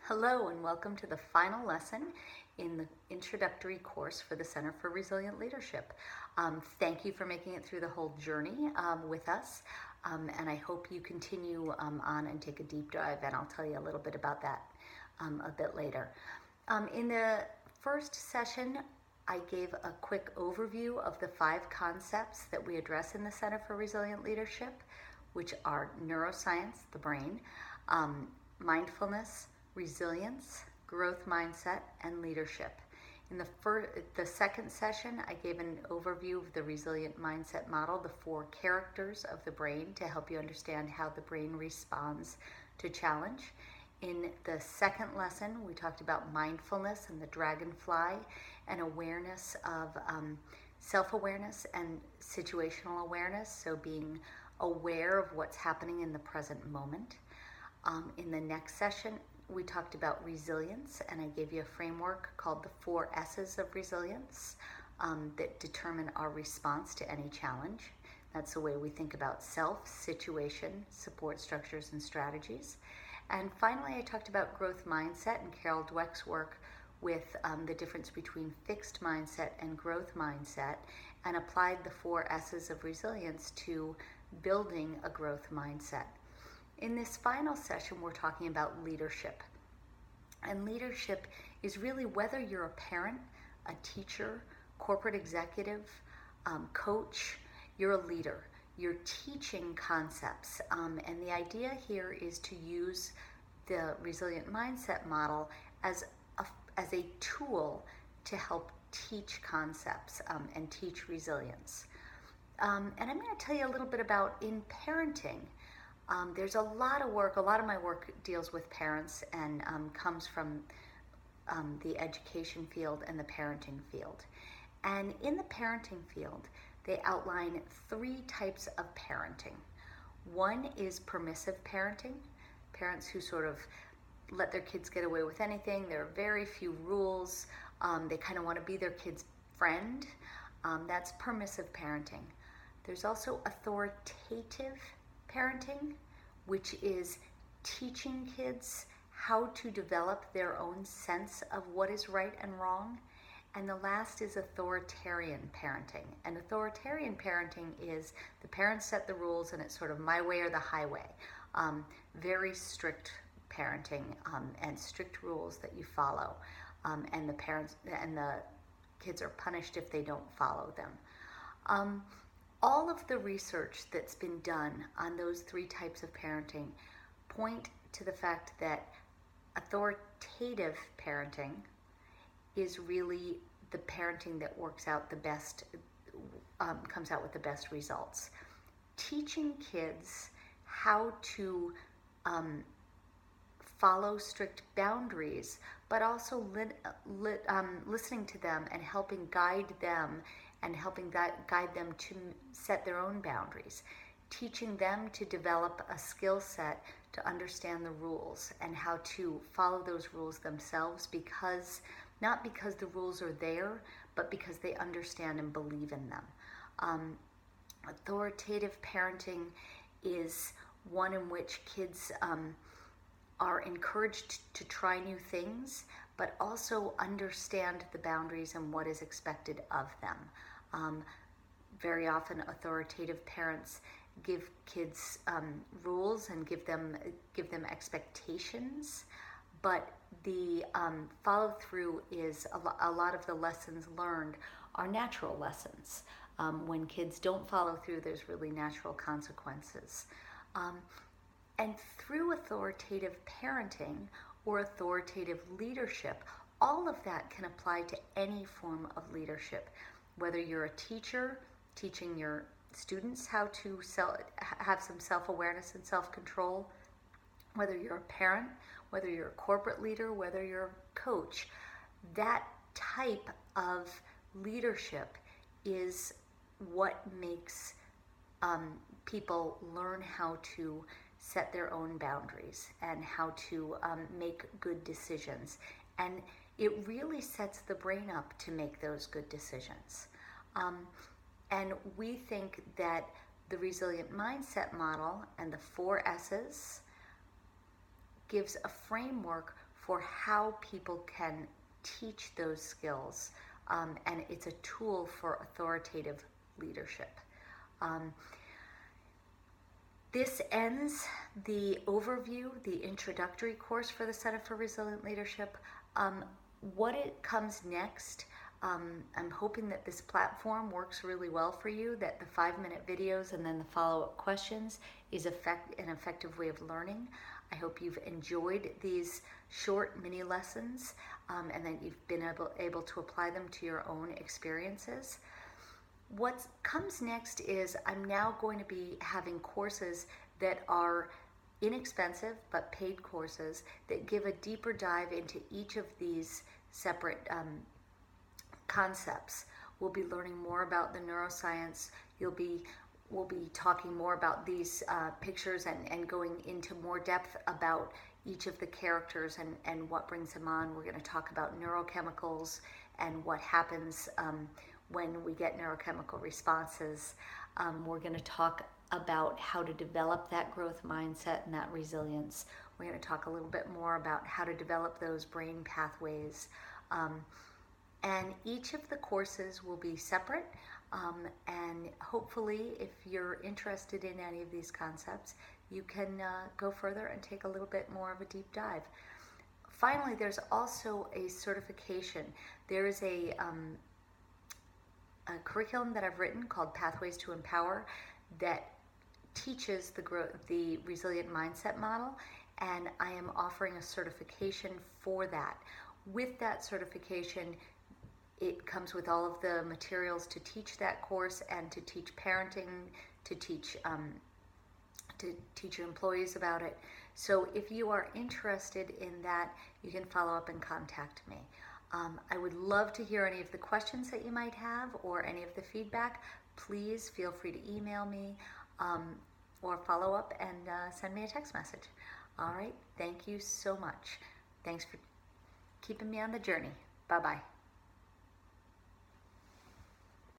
Hello and welcome to the final lesson in the introductory course for the Center for Resilient Leadership. Thank you for making it through the whole journey with us, and I hope you continue on and take a deep dive, and I'll tell you a little bit about that a bit later. In the first session, I gave a quick overview of the 5 concepts that we address in the Center for Resilient Leadership, which are neuroscience, the brain, mindfulness, resilience, growth mindset, and leadership. In the second session, I gave an overview of the resilient mindset model, the 4 characters of the brain, to help you understand how the brain responds to challenge. In the second lesson, we talked about mindfulness and the dragonfly and awareness of self-awareness and situational awareness, so being aware of what's happening in the present moment. In the next session, we talked about resilience, and I gave you a framework called the 4 S's of resilience that determine our response to any challenge. That's the way we think about self, situation, support structures, and strategies. And finally, I talked about growth mindset and Carol Dweck's work with the difference between fixed mindset and growth mindset, and applied the 4 S's of resilience to building a growth mindset. In this final session, we're talking about leadership. And leadership is really whether you're a parent, a teacher, corporate executive, coach, you're a leader. You're teaching concepts. And the idea here is to use the resilient mindset model as a tool to help teach concepts and teach resilience. And I'm going to tell you a little bit about in parenting. There's a lot of work, a lot of my work deals with parents and comes from the education field and the parenting field. And in the parenting field, they outline 3 types of parenting. One is permissive parenting, parents who sort of let their kids get away with anything. There are very few rules. They kind of want to be their kid's friend. That's permissive parenting. There's also authoritative parenting, which is teaching kids how to develop their own sense of what is right and wrong. And the last is authoritarian parenting. And authoritarian parenting is the parents set the rules and it's sort of my way or the highway. Very strict parenting and strict rules that you follow. And the parents and the kids are punished if they don't follow them. All of the research that's been done on those 3 types of parenting point to the fact that authoritative parenting is really the parenting that works out the best, comes out with the best results. Teaching kids how to follow strict boundaries, but also listening to them and helping guide them and helping guide them to set their own boundaries, teaching them to develop a skill set to understand the rules and how to follow those rules themselves, not because the rules are there, but because they understand and believe in them. Authoritative parenting is one in which kids are encouraged to try new things, but also understand the boundaries and what is expected of them. Very often authoritative parents give kids rules and give them expectations, but the follow through is a lot of the lessons learned are natural lessons. When kids don't follow through, there's really natural consequences. And through authoritative parenting or authoritative leadership, all of that can apply to any form of leadership. Whether you're a teacher teaching your students how to have some self-awareness and self-control, whether you're a parent, whether you're a corporate leader, whether you're a coach, that type of leadership is what makes people learn how to set their own boundaries and how to make good decisions. And it really sets the brain up to make those good decisions. And we think that the resilient mindset model and the 4 S's gives a framework for how people can teach those skills, and it's a tool for authoritative leadership. This ends the overview, the introductory course for the Center for Resilient Leadership. What it comes next, I'm hoping that this platform works really well for you, that the 5-minute videos and then the follow-up questions is an effective way of learning. I hope you've enjoyed these short mini lessons, and that you've been able to apply them to your own experiences. What comes next is I'm now going to be having courses that are inexpensive but paid courses that give a deeper dive into each of these separate concepts. We'll be learning more about the neuroscience. We'll be talking more about these pictures and going into more depth about each of the characters and what brings them on. We're going to talk about neurochemicals and what happens when we get neurochemical responses. We're going to talk about how to develop that growth mindset and that resilience. We're going to talk a little bit more about how to develop those brain pathways. And each of the courses will be separate. And hopefully, if you're interested in any of these concepts, you can go further and take a little bit more of a deep dive. Finally, there's also a certification. There is a curriculum that I've written called Pathways to Empower that teaches the resilient mindset model, and I am offering a certification for that. With that certification, it comes with all of the materials to teach that course and to teach parenting, to teach your employees about it. So if you are interested in that, you can follow up and contact me. I would love to hear any of the questions that you might have or any of the feedback. Please feel free to email me or follow up and send me a text message. All right, thank you so much. Thanks for keeping me on the journey. Bye-bye.